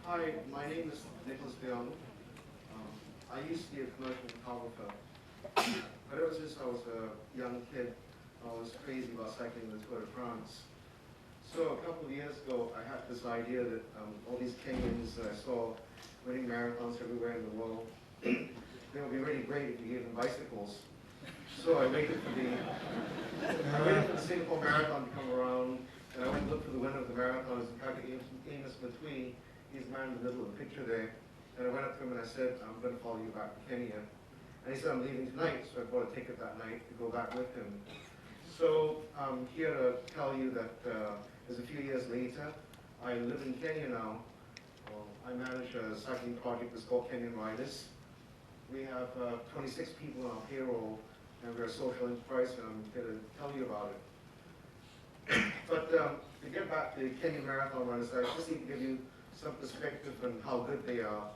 Hi, my name is Leong. I used to be a commercial photographer, but ever since I was a young kid, I was crazy about cycling the Tour de France. So a couple of years ago, I had this idea that all these Kenyans that I saw winning marathons everywhere in the world, they would be really great if you gave them bicycles. So I waited for the Singapore Marathon to come around, and I went and looked for the winner of the marathon. It's Amos Matui. He's the man in the middle of the picture there. And I went up to him and I said, I'm going to follow you back to Kenya. And he said, I'm leaving tonight, so I bought a ticket that night to go back with him. So I'm here to tell you that as a few years later, I live in Kenya now. I manage a cycling project that's called Kenyan Riders. We have 26 people on our payroll, and we're a social enterprise, and I'm here to tell you about it. But to get back to Kenyan Marathon Runners, I just need to give you some perspective on how good they are.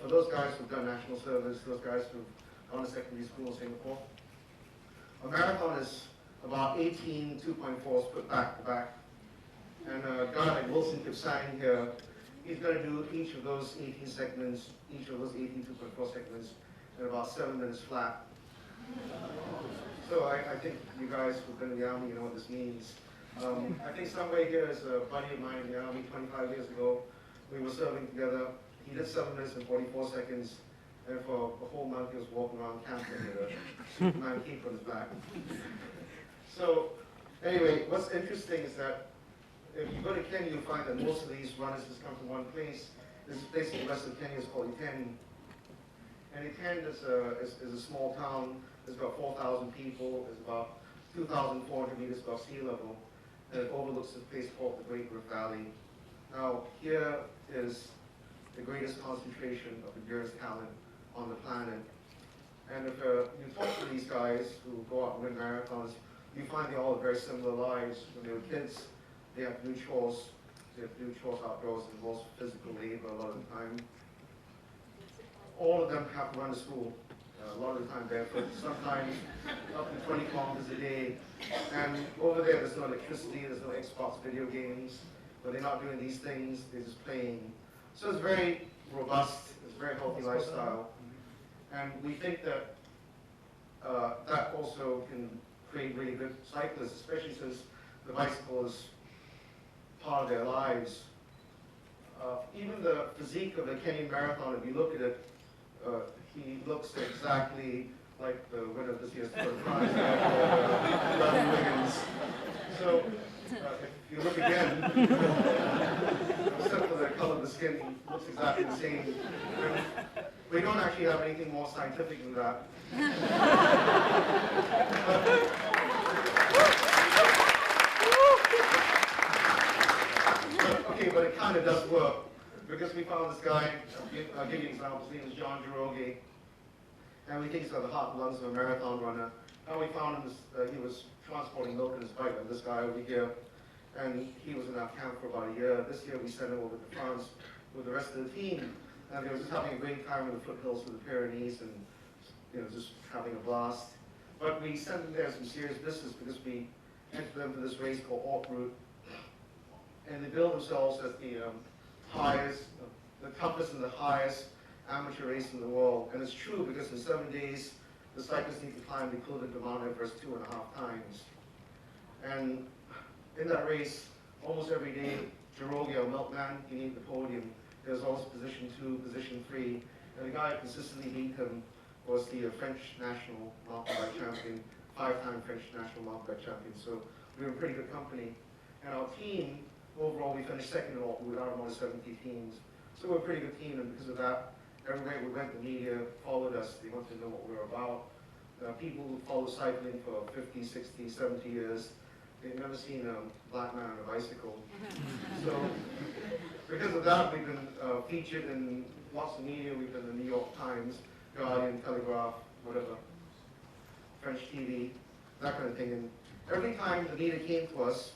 For those guys who've done national service, those guys who've gone to secondary school in Singapore, a marathon is about 18 2.4s put back to back. And a guy like Wilson Kipsang here, he's going to do each of those 18 segments, each of those 18 2.4 segments in about 7 minutes flat. So I think you guys who've been in the Army, you know what this means. I think somebody here is a buddy of mine in the Army 25 years ago. We were serving together. He did 7 minutes and 44 seconds, and for a whole month he was walking around camping with a Superman cape on his back. So anyway, what's interesting is that if you go to Kenya, you'll find that most of these runners just come from one place. This place in the west of Kenya is called Iten. And Iten is a small town. There's about 4,000 people. There's about 2,400 meters above sea level. And it overlooks a place called the Great Rift Valley. Now, here is the greatest concentration of endurance talent on the planet. And if you talk to these guys who go out and win marathons, you find they all have very similar lives. When they were kids, they have to do chores. They have to do chores outdoors. It involves physical labor a lot of the time. All of them have to run to school, a lot of the time barefoot, sometimes up to 20 kilometers a day. And over there, there's no electricity, there's no Xbox video games. But they're not doing these things, they're just playing. So it's very robust, it's a very healthy lifestyle. And we think that that also can create really good cyclists, especially since the bicycle is part of their lives. Even the physique of the Kenyan Marathon, if you look at it, he looks exactly like the winner of this year's Tour de France, Wiggins. So if you look again, except for the color of the skin, he looks exactly the same. And we don't actually have anything more scientific than that. But it kind of does work, because we found this guy, I'll give you an example, his name is John Girogi, and we think he's got the heart and lungs of a marathon runner. And we found him, he was transporting milk in his bike with this guy over here, and he was in our camp for about a year. This year we sent him over to France with the rest of the team, and they were just having a great time in the foothills of the Pyrenees, and just having a blast. But we sent them there some serious business, because we entered them for this race called Haute Route. And they build themselves as the highest, the toughest and the highest amateur race in the world. And it's true, because in 7 days, the cyclists need to climb the equivalent of Mount Everest 2.5 times. And in that race, almost every day, Girogi, our milkman, he needed the podium. There was always position 2, position 3. And the guy who consistently beat him was the French national mountain bike champion, 5-time French national mountain bike champion. So we were in pretty good company. And our team, overall, we finished second in all out of more than 70 teams. So we're a pretty good team, and because of that, everywhere we went, the media followed us. They wanted to know what we were about. People who follow cycling for 50, 60, 70 years, they've never seen a black man on a bicycle. So because of that, we've been featured in lots of media. We've been in the New York Times, Guardian, Telegraph, whatever, French TV, that kind of thing. And every time the media came to us,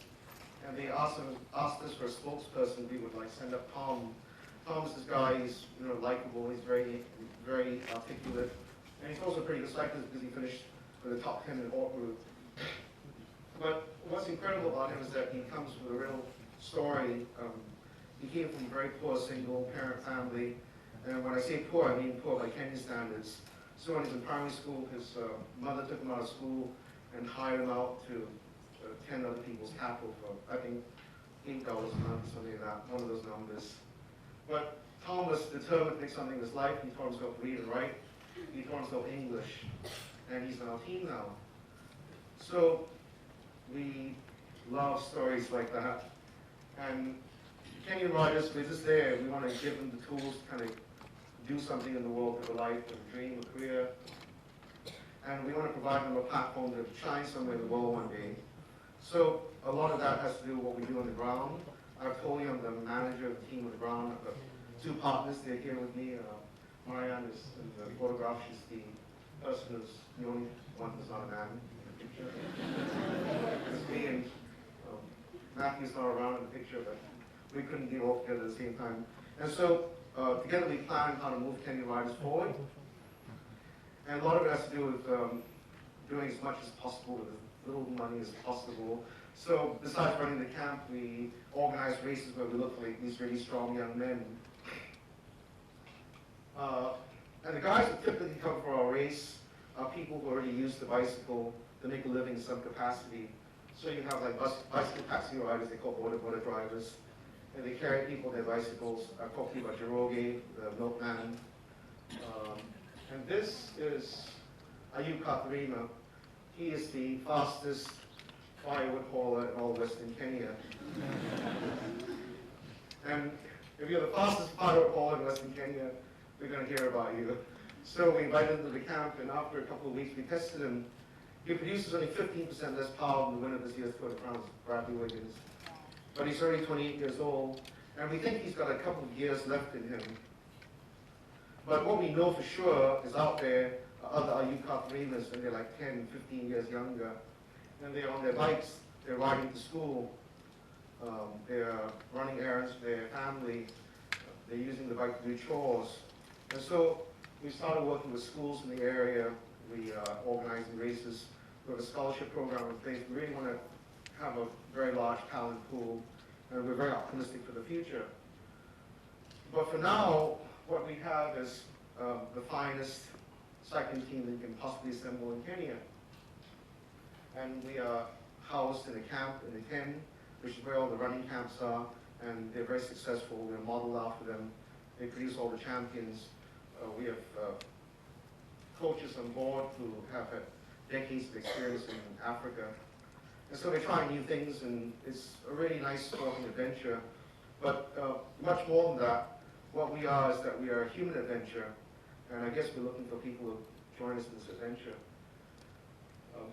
and they asked us for a spokesperson, we would send up Tom. Tom's this guy, he's likable, he's very articulate, and he's also a pretty good cyclist, because he finished with the top 10 in Haute Route. But what's incredible about him is that he comes with a real story. He came from a very poor single-parent family. And when I say poor, I mean poor by Kenyan standards. So when he was in primary school, his mother took him out of school and hired him out to 10 other people's cattle for, I think, $8 a month, something like that, one of those numbers. But Tom was determined to make something of his life. He taught himself to read and write. He taught himself English. And he's on our team now. So we love stories like that. And Kenyan Riders, we're just there. We want to give them the tools to kind of do something in the world, live a life, a dream, a career. And we want to provide them a platform to shine somewhere in the world one day. So a lot of that has to do with what we do on the ground. I've told you I'm the manager of the team on the ground. I've got two partners, they're here with me. Marianne is in the photograph. She's the person who's the only one who's not a man in the picture. It's me and Matthew's not around in the picture, but we couldn't be all together at the same time. And so together we planned how to move Kenyan Riders forward. And a lot of it has to do with doing as much as possible with as little money as possible. So besides running the camp, we organize races where we look like these really strong young men. And the guys that typically come for our race are people who already use the bicycle to make a living in some capacity. So you have like bicycle taxi riders, they call border drivers, and they carry people on their bicycles. I talked to you about Jiroge, the milkman. And this is Ayub Katharima. He is the fastest firewood hauler in all Western Kenya. And if you're the fastest firewood hauler in Western Kenya, we're going to hear about you. So we invited him to the camp, and after a couple of weeks we tested him. He produces only 15% less power than the winner of this year's Tour de France, Bradley Wiggins. But he's already 28 years old, and we think he's got a couple of years left in him. But what we know for sure is out there are other Ayub Katharimas, and they're like 10, 15 years younger. And they're on their bikes, they're riding to school, they're running errands for their family, they're using the bike to do chores. And so we started working with schools in the area. We are organizing races. We have a scholarship program in place. We really want to have a very large talent pool, and we're very optimistic for the future. But for now, what we have is the finest cycling team that you can possibly assemble in Kenya. And we are housed in a camp in the Ken, which is where all the running camps are, and they're very successful. We're modeled after them. They produce all the champions. We have coaches on board who have had decades of experience in Africa. And so they're trying new things, and it's a really nice sporting adventure. But much more than that, what we are is that we are a human adventure, and I guess we're looking for people to join us in this adventure.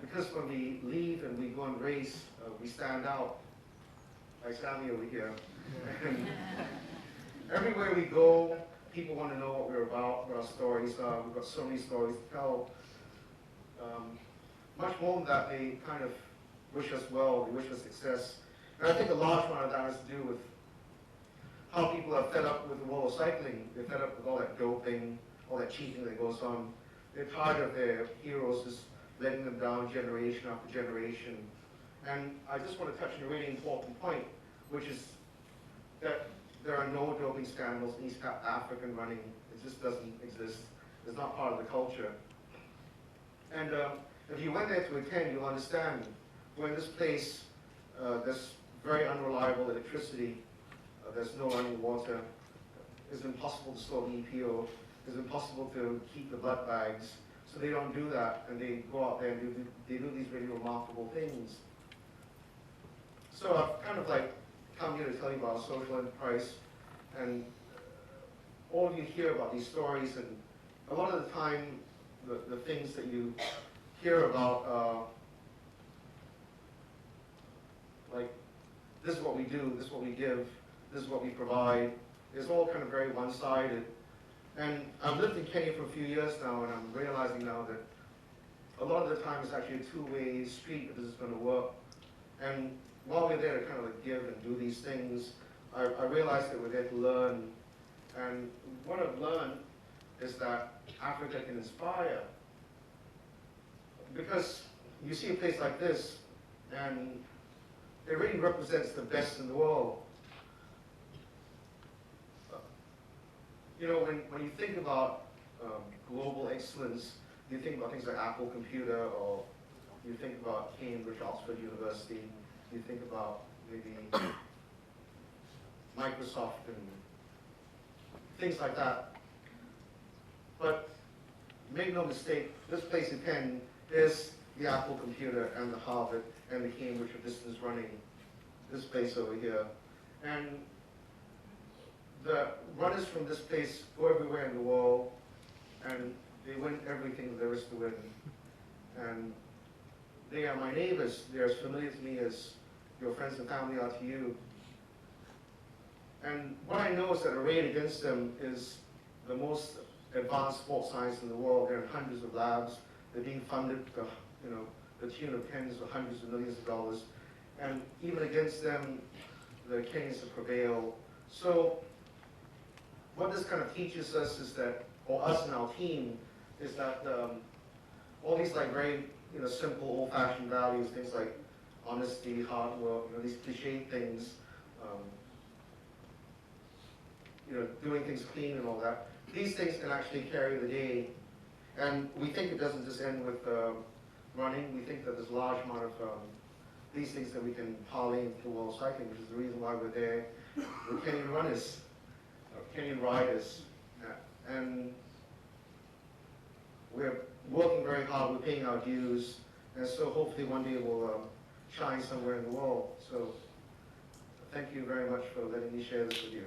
Because when we leave and we go and race, we stand out, like Sammy over here. And everywhere we go, people want to know what we're about, what our stories are. We've got so many stories to tell. Much more than that, they kind of wish us well, they wish us success. And I think a large amount of that has to do with how people are fed up with the world of cycling. They're fed up with all that doping, all that cheating that goes on. They're tired of their heroes just letting them down generation after generation. And I just want to touch on a really important point, which is that there are no doping scandals in East African running. It just doesn't exist. It's not part of the culture. And if you went there to attend, you'll understand when this place, there's very unreliable electricity, there's no running water, it's impossible to store EPO, it's impossible to keep the blood bags. So they don't do that, and they go out there and they do these really remarkable things. So I've kind of like come here to tell you about social enterprise, and all of you hear about these stories, and a lot of the time, the things that you hear about, like, this is what we do, this is what we give, this is what we provide, it's all kind of very one-sided. And I've lived in Kenya for a few years now, and I'm realizing now that a lot of the time it's actually a two-way street if this is going to work. And while we're there to kind of like give and do these things, I realized that we're there to learn. And what I've learned is that Africa can inspire. Because you see a place like this, and it really represents the best in the world. you know, when you think about global excellence, you think about things like Apple Computer, or you think about Cambridge, Oxford University, you think about maybe Microsoft and things like that. But make no mistake, this place in Penn is the Apple Computer and the Harvard and the Cambridge of distance running, this place over here. And the runners from this place go everywhere in the world, and they win everything there is to win. And they are my neighbors. They're as familiar to me as your friends and family are to you. And what I know is that arrayed against them is the most advanced sports science in the world. They're in hundreds of labs. They're being funded to, you know, the tune of tens or hundreds of millions of dollars. And even against them, the Kenyans have prevailed. So what this kind of teaches us is that, or us and our team, is that all these like very, you know, simple old-fashioned values, things like honesty, hard work, you know, these cliche things, you know, doing things clean and all that. These things can actually carry the day. And we think it doesn't just end with running. We think that there's a large amount of these things that we can parlay into world cycling, which is the reason why we're there with Kenyan Runners, or Kenyan Riders. And we're working very hard, we're paying our dues, and so hopefully one day we'll shine somewhere in the world. So thank you very much for letting me share this with you.